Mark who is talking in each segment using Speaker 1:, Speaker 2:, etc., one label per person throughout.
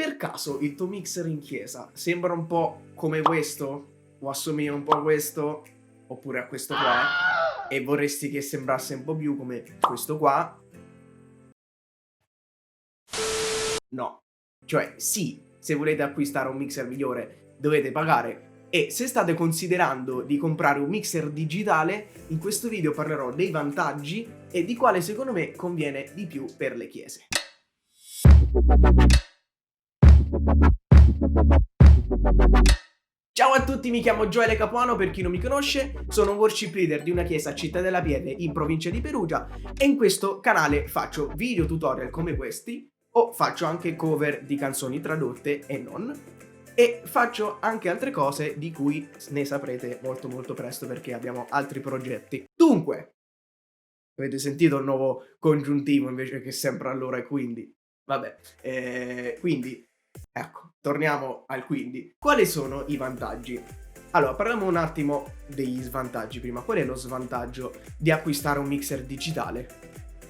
Speaker 1: Per caso il tuo mixer in chiesa sembra un po' come questo? O assomiglia un po' a questo? Oppure a questo qua? E vorresti che sembrasse un po' più come questo qua? No. Cioè, sì, se volete acquistare un mixer migliore dovete pagare. E se state considerando di comprare un mixer digitale, in questo video parlerò dei vantaggi e di quale secondo me conviene di più per le chiese. Ciao a tutti, mi chiamo Gioele Capuano, per chi non mi conosce, sono un worship leader di una chiesa a Città della Pieve in provincia di Perugia e in questo canale faccio video tutorial come questi o faccio anche cover di canzoni tradotte e non, e faccio anche altre cose di cui ne saprete molto presto perché abbiamo altri progetti. Dunque, avete sentito il nuovo congiuntivo invece che sempre allora e quindi? Vabbè, quindi ecco, torniamo al quindi. Quali sono i vantaggi? Allora, parliamo un attimo degli svantaggi prima. Qual è lo svantaggio di acquistare un mixer digitale?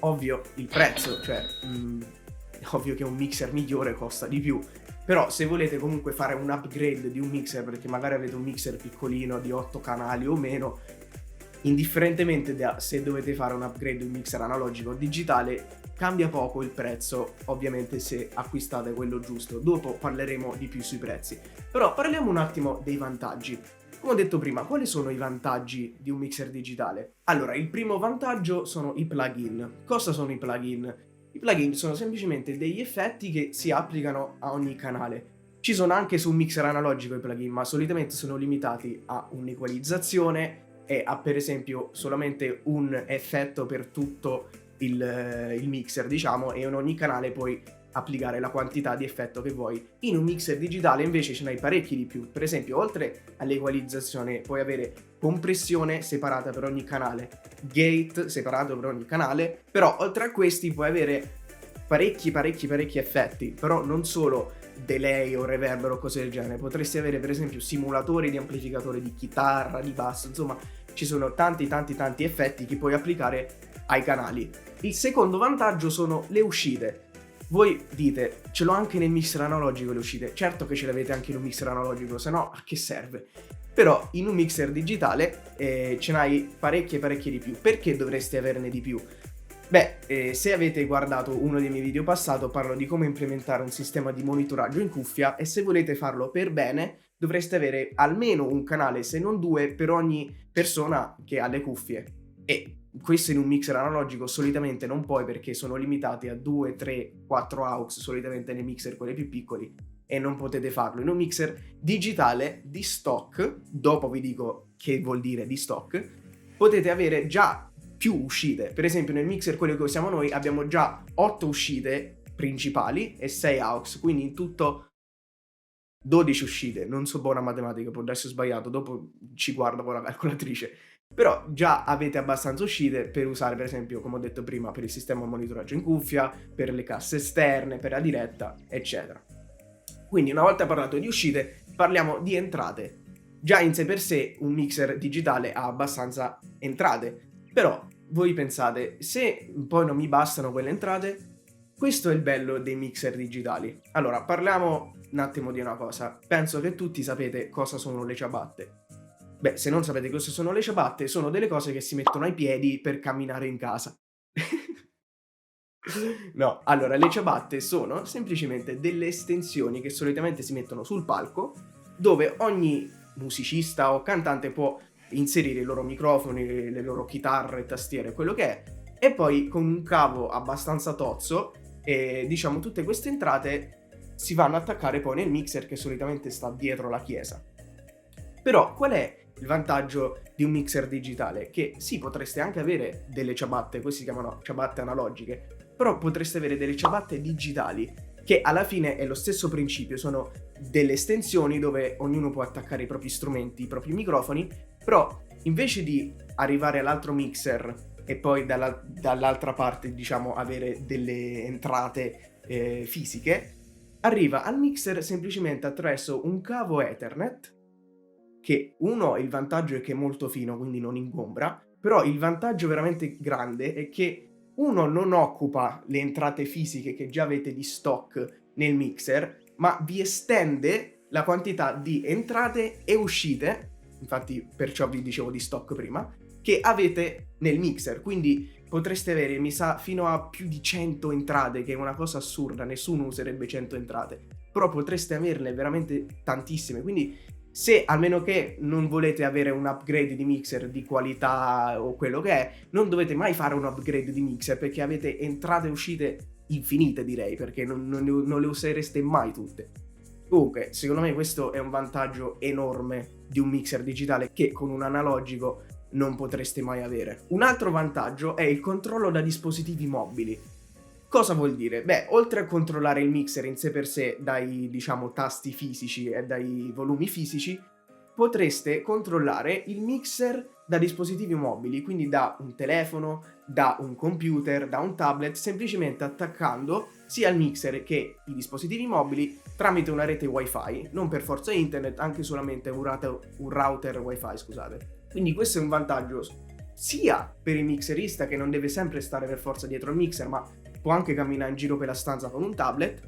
Speaker 1: Ovvio, il prezzo, cioè, è ovvio che un mixer migliore costa di più. Però se volete comunque fare un upgrade di un mixer, perché magari avete un mixer piccolino di 8 canali o meno, indifferentemente da se dovete fare un upgrade di un mixer analogico o digitale, cambia poco il prezzo, ovviamente se acquistate quello giusto. Dopo parleremo di più sui prezzi. Però parliamo un attimo dei vantaggi. Come ho detto prima, quali sono i vantaggi di un mixer digitale? Allora, il primo vantaggio sono i plugin. Cosa sono i plugin? I plugin sono semplicemente degli effetti che si applicano a ogni canale. Ci sono anche su un mixer analogico i plugin, ma solitamente sono limitati a un'equalizzazione e ha per esempio solamente un effetto per tutto il mixer, diciamo, e in ogni canale puoi applicare la quantità di effetto che vuoi. In un mixer digitale invece ce n'hai parecchi di più. Per esempio, oltre all'equalizzazione puoi avere compressione separata per ogni canale, gate separato per ogni canale, però oltre a questi puoi avere parecchi effetti, però non solo delay o reverb o cose del genere. Potresti avere per esempio simulatori di amplificatore di chitarra, di basso, insomma ci sono tanti effetti che puoi applicare ai canali. Il secondo vantaggio sono le uscite. Voi dite, ce l'ho anche nel mixer analogico le uscite. Certo che ce le avete anche in un mixer analogico, se no a che serve? Però in un mixer digitale ce n'hai parecchie di più. Perché dovreste averne di più? Beh, se avete guardato uno dei miei video passato parlo di come implementare un sistema di monitoraggio in cuffia e se volete farlo per bene dovreste avere almeno un canale, se non due, per ogni persona che ha le cuffie. E questo in un mixer analogico solitamente non puoi perché sono limitati a 2, 3, 4 aux solitamente nei mixer quelli più piccoli e non potete farlo. In un mixer digitale di stock, dopo vi dico che vuol dire di stock, potete avere già più uscite. Per esempio nel mixer quello che usiamo noi abbiamo già 8 uscite principali e 6 aux, quindi in tutto 12 uscite. Non so buona matematica, può darsi sbagliato, dopo ci guardo con la calcolatrice. Però già avete abbastanza uscite per usare, per esempio, come ho detto prima, per il sistema monitoraggio in cuffia, per le casse esterne, per la diretta, eccetera. Quindi una volta parlato di uscite, parliamo di entrate. Già in sé per sé un mixer digitale ha abbastanza entrate, però voi pensate, se poi non mi bastano quelle entrate, questo è il bello dei mixer digitali. Allora, parliamo un attimo di una cosa. Penso che tutti sapete cosa sono le ciabatte. Beh, se non sapete cosa sono le ciabatte, sono delle cose che si mettono ai piedi per camminare in casa. No, allora, le ciabatte sono semplicemente delle estensioni che solitamente si mettono sul palco, dove ogni musicista o cantante può inserire i loro microfoni, le loro chitarre, tastiere, quello che è, e poi con un cavo abbastanza tozzo, diciamo, tutte queste entrate si vanno ad attaccare poi nel mixer che solitamente sta dietro la chiesa. Però qual è il vantaggio di un mixer digitale? Che sì, potreste anche avere delle ciabatte, queste si chiamano ciabatte analogiche, però potreste avere delle ciabatte digitali, che alla fine è lo stesso principio, sono delle estensioni dove ognuno può attaccare i propri strumenti, i propri microfoni, però invece di arrivare all'altro mixer e poi dall'altra parte, diciamo, avere delle entrate fisiche, arriva al mixer semplicemente attraverso un cavo Ethernet, che uno, il vantaggio è che è molto fino, quindi non ingombra, però il vantaggio veramente grande è che uno non occupa le entrate fisiche che già avete di stock nel mixer, ma vi estende la quantità di entrate e uscite, infatti perciò vi dicevo di stock prima, che avete nel mixer. Quindi potreste avere, mi sa, fino a più di 100 entrate, che è una cosa assurda, nessuno userebbe 100 entrate, però potreste averne veramente tantissime. Quindi se, almeno che non volete avere un upgrade di mixer di qualità o quello che è, non dovete mai fare un upgrade di mixer, perché avete entrate e uscite infinite, direi, perché non le usereste mai tutte. Comunque, secondo me questo è un vantaggio enorme di un mixer digitale che con un analogico non potreste mai avere. Un altro vantaggio è il controllo da dispositivi mobili. Cosa vuol dire? Beh, oltre a controllare il mixer in sé per sé dai, diciamo, tasti fisici e dai volumi fisici, potreste controllare il mixer da dispositivi mobili, quindi da un telefono, da un computer, da un tablet, semplicemente attaccando sia il mixer che i dispositivi mobili tramite una rete wifi, non per forza internet, anche solamente un router wifi, scusate. Quindi questo è un vantaggio sia per il mixerista, che non deve sempre stare per forza dietro al mixer, ma può anche camminare in giro per la stanza con un tablet.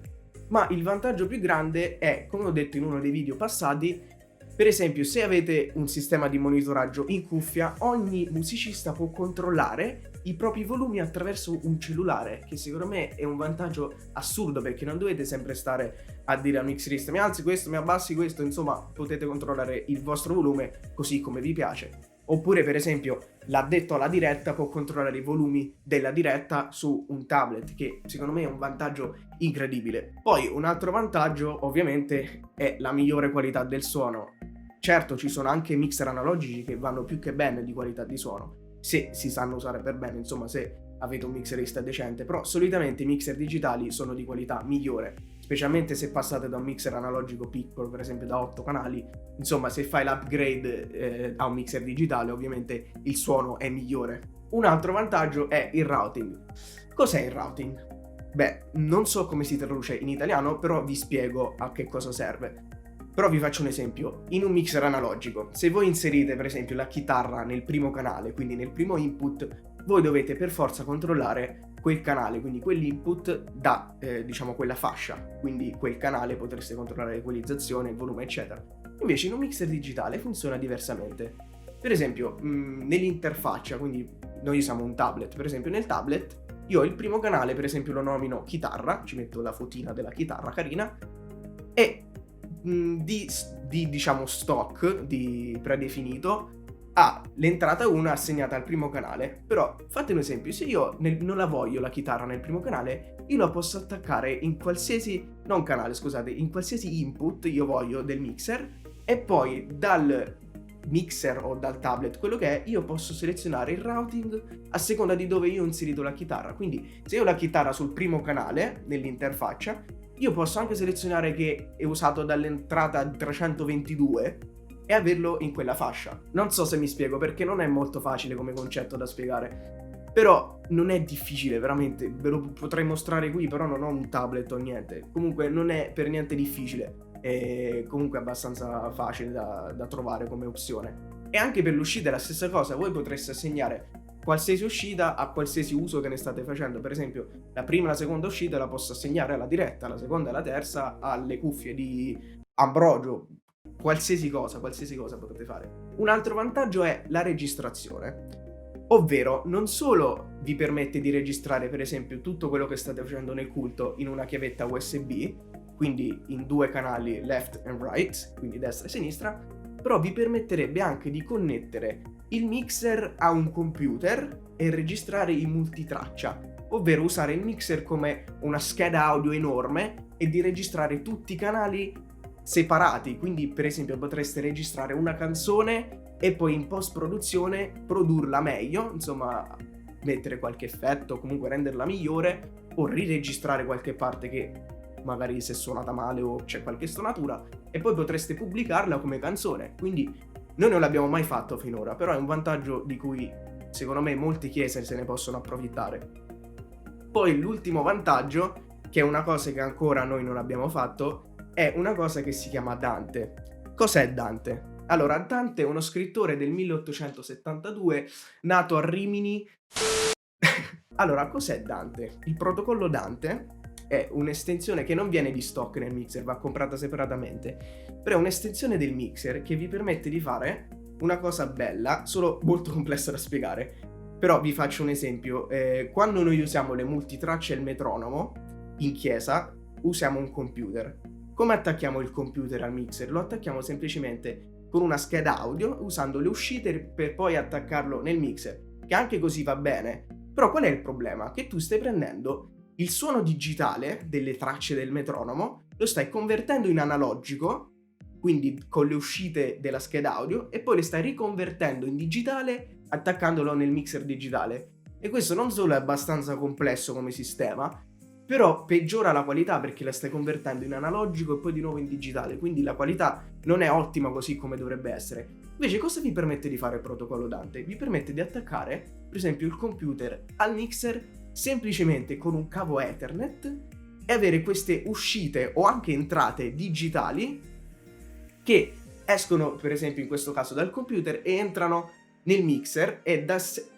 Speaker 1: Ma il vantaggio più grande è, come ho detto in uno dei video passati, per esempio, se avete un sistema di monitoraggio in cuffia, ogni musicista può controllare i propri volumi attraverso un cellulare, che secondo me è un vantaggio assurdo, perché non dovete sempre stare a dire al mixerista mi alzi questo, mi abbassi questo, insomma potete controllare il vostro volume così come vi piace. Oppure, per esempio, l'addetto alla diretta può controllare i volumi della diretta su un tablet, che secondo me è un vantaggio incredibile. Poi un altro vantaggio ovviamente è la migliore qualità del suono. Certo, ci sono anche mixer analogici che vanno più che bene di qualità di suono, se si sanno usare per bene, insomma, se avete un mixerista decente, però solitamente i mixer digitali sono di qualità migliore, specialmente se passate da un mixer analogico piccolo, per esempio da 8 canali. Insomma, se fai l'upgrade a un mixer digitale, ovviamente il suono è migliore. Un altro vantaggio è il routing. Cos'è il routing? Beh, non so come si traduce in italiano, però vi spiego a che cosa serve. Però vi faccio un esempio. In un mixer analogico, se voi inserite per esempio la chitarra nel primo canale, quindi nel primo input, voi dovete per forza controllare quel canale, quindi quell'input da diciamo quella fascia, quindi quel canale potreste controllare l'equalizzazione, il volume eccetera. Invece in un mixer digitale funziona diversamente. Per esempio nell'interfaccia, quindi noi usiamo un tablet, per esempio nel tablet io il primo canale per esempio lo nomino chitarra, ci metto la fotina della chitarra carina, e di diciamo stock, di predefinito, ha l'entrata 1 assegnata al primo canale. Però fate un esempio, se io non la voglio la chitarra nel primo canale, io la posso attaccare in qualsiasi, non canale scusate, in qualsiasi input io voglio del mixer, e poi dal mixer o dal tablet, quello che è, io posso selezionare il routing a seconda di dove io ho inserito la chitarra. Quindi se io ho la chitarra sul primo canale nell'interfaccia, io posso anche selezionare che è usato dall'entrata 322 e averlo in quella fascia. Non so se mi spiego, perché non è molto facile come concetto da spiegare, però non è difficile, veramente. Ve lo potrei mostrare qui, però non ho un tablet o niente. Comunque non è per niente difficile, e comunque abbastanza facile da trovare come opzione. E anche per l'uscita è la stessa cosa, voi potreste assegnare qualsiasi uscita a qualsiasi uso che ne state facendo. Per esempio la prima e la seconda uscita la posso assegnare alla diretta, la seconda e la terza alle cuffie di Ambrogio, qualsiasi cosa potete fare. Un altro vantaggio è la registrazione, ovvero non solo vi permette di registrare per esempio tutto quello che state facendo nel culto in una chiavetta USB, quindi in 2 canali left and right, quindi destra e sinistra, però vi permetterebbe anche di connettere il mixer a un computer e registrare in multitraccia, ovvero usare il mixer come una scheda audio enorme e di registrare tutti i canali separati. Quindi per esempio potreste registrare una canzone e poi in post produzione produrla meglio, insomma mettere qualche effetto, comunque renderla migliore, o riregistrare qualche parte che magari si è suonata male o c'è qualche stonatura, e poi potreste pubblicarla come canzone. Quindi noi non l'abbiamo mai fatto finora, però è un vantaggio di cui secondo me molte chiese se ne possono approfittare. Poi l'ultimo vantaggio, che è una cosa che ancora noi non abbiamo fatto, è una cosa che si chiama Dante. Cos'è Dante? Allora, Dante è uno scrittore del 1872 nato a Rimini. Allora, cos'è Dante? Il protocollo Dante è un'estensione che non viene di stock nel mixer, va comprata separatamente, però è un'estensione del mixer che vi permette di fare una cosa bella, solo molto complessa da spiegare. Però vi faccio un esempio: quando noi usiamo le multitracce e il metronomo in chiesa usiamo un computer. Come attacchiamo il computer al mixer? Lo attacchiamo semplicemente con una scheda audio usando le uscite per poi attaccarlo nel mixer, che anche così va bene. Però qual è il problema? Che tu stai prendendo il suono digitale delle tracce del metronomo, lo stai convertendo in analogico, quindi con le uscite della scheda audio, e poi le stai riconvertendo in digitale attaccandolo nel mixer digitale. E questo non solo è abbastanza complesso come sistema, però peggiora la qualità perché la stai convertendo in analogico e poi di nuovo in digitale, quindi la qualità non è ottima così come dovrebbe essere. Invece cosa vi permette di fare il protocollo Dante? Vi permette di attaccare per esempio il computer al mixer semplicemente con un cavo Ethernet e avere queste uscite o anche entrate digitali che escono per esempio in questo caso dal computer e entrano nel mixer, e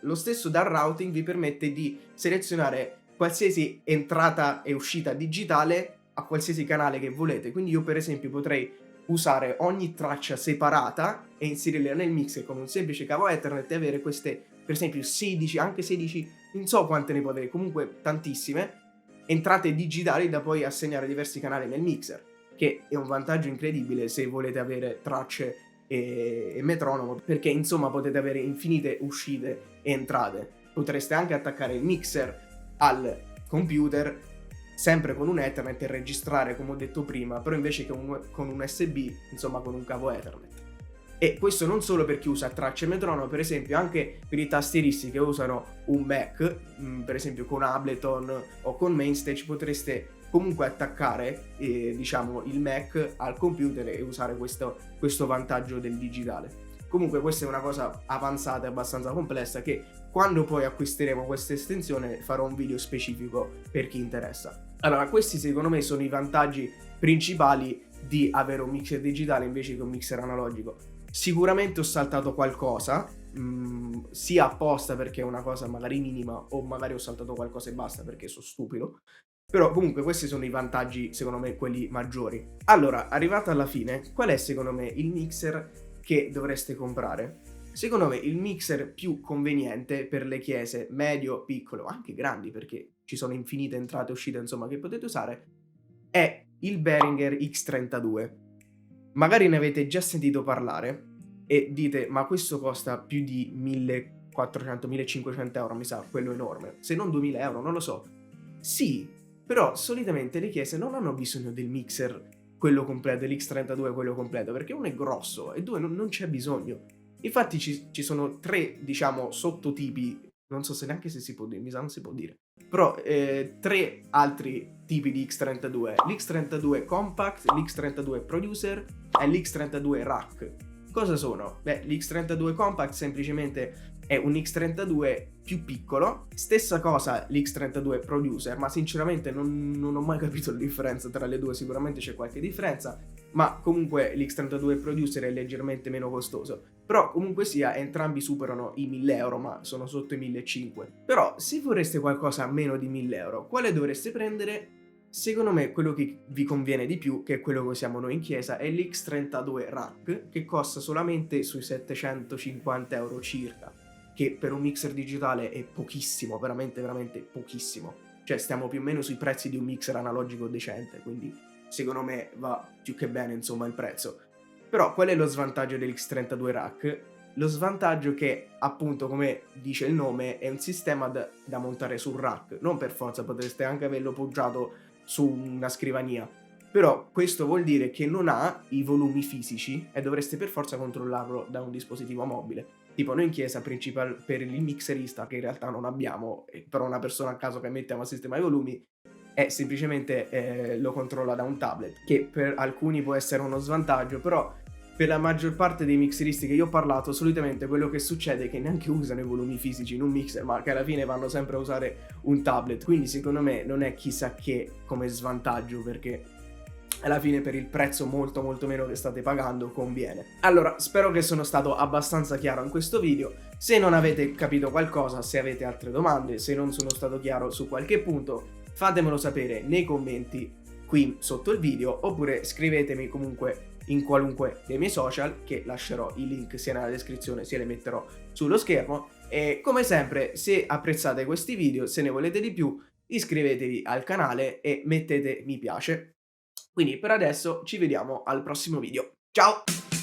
Speaker 1: lo stesso dal routing vi permette di selezionare qualsiasi entrata e uscita digitale a qualsiasi canale che volete. Quindi io per esempio potrei usare ogni traccia separata e inserirla nel mixer con un semplice cavo Ethernet e avere queste per esempio 16, anche 16, non so quante ne può avere, comunque tantissime entrate digitali da poi assegnare a diversi canali nel mixer, che è un vantaggio incredibile se volete avere tracce e metronomo, perché insomma potete avere infinite uscite e entrate. Potreste anche attaccare il mixer al computer sempre con un Ethernet e registrare come ho detto prima, però invece che con un USB, insomma con un cavo Ethernet. E questo non solo per chi usa tracce e metronomo, per esempio anche per i tastieristi che usano un Mac, per esempio con Ableton o con Mainstage, potreste comunque attaccare diciamo il Mac al computer e usare questo vantaggio del digitale. Comunque questa è una cosa avanzata e abbastanza complessa che quando poi acquisteremo questa estensione farò un video specifico per chi interessa. Allora, questi secondo me sono i vantaggi principali di avere un mixer digitale invece che un mixer analogico. Sicuramente ho saltato qualcosa, sia apposta perché è una cosa magari minima, o magari ho saltato qualcosa e basta perché sono stupido. Però comunque questi sono i vantaggi, secondo me, quelli maggiori. Allora, arrivata alla fine, qual è secondo me il mixer che dovreste comprare? Secondo me il mixer più conveniente per le chiese medio, piccolo, anche grandi, perché ci sono infinite entrate e uscite, insomma, che potete usare, è il Behringer X32. Magari ne avete già sentito parlare e dite, ma questo costa più di 1400-1500 euro, mi sa, quello enorme, se non 2000 euro, non lo so. Sì, però solitamente le chiese non hanno bisogno del mixer quello completo, dell'X32 quello completo, perché uno è grosso e due non c'è bisogno. Infatti ci sono tre, diciamo, sottotipi, non so se neanche se si può dire, mi sa non si può dire, però tre altri tipi di X32: l'X32 Compact, l'X32 Producer e l'X32 Rack. Cosa sono? Beh, l'X32 Compact semplicemente è un X32 più piccolo, stessa cosa l'X32 Producer, ma sinceramente non ho mai capito la differenza tra le due, sicuramente c'è qualche differenza, ma comunque l'X32 Producer è leggermente meno costoso. Però comunque sia, entrambi superano i 1000 euro, ma sono sotto i 1500. Però se vorreste qualcosa a meno di 1000 euro, quale dovreste prendere? Secondo me quello che vi conviene di più, che è quello che usiamo noi in chiesa, è l'X32 Rack, che costa solamente sui 750 euro circa, che per un mixer digitale è pochissimo, veramente veramente pochissimo. Cioè stiamo più o meno sui prezzi di un mixer analogico decente, quindi secondo me va più che bene insomma il prezzo. Però qual è lo svantaggio dell'X32 Rack? Lo svantaggio che, appunto, come dice il nome, è un sistema da montare sul rack. Non per forza, potreste anche averlo poggiato su una scrivania, però questo vuol dire che non ha i volumi fisici e dovreste per forza controllarlo da un dispositivo mobile. Tipo noi in chiesa per il mixerista, che in realtà non abbiamo, però una persona a caso che mettiamo a sistema i volumi, è semplicemente lo controlla da un tablet, che per alcuni può essere uno svantaggio, però per la maggior parte dei mixeristi che io ho parlato, solitamente quello che succede è che neanche usano i volumi fisici in un mixer, ma che alla fine vanno sempre a usare un tablet. Quindi secondo me non è chissà che come svantaggio, perché alla fine per il prezzo molto molto meno che state pagando conviene. Allora, spero che sono stato abbastanza chiaro in questo video. Se non avete capito qualcosa, se avete altre domande, se non sono stato chiaro su qualche punto, fatemelo sapere nei commenti qui sotto il video, oppure scrivetemi comunque in qualunque dei miei social, che lascerò i link sia nella descrizione sia li metterò sullo schermo. E come sempre, se apprezzate questi video, se ne volete di più, iscrivetevi al canale e mettete mi piace. Quindi per adesso ci vediamo al prossimo video. Ciao!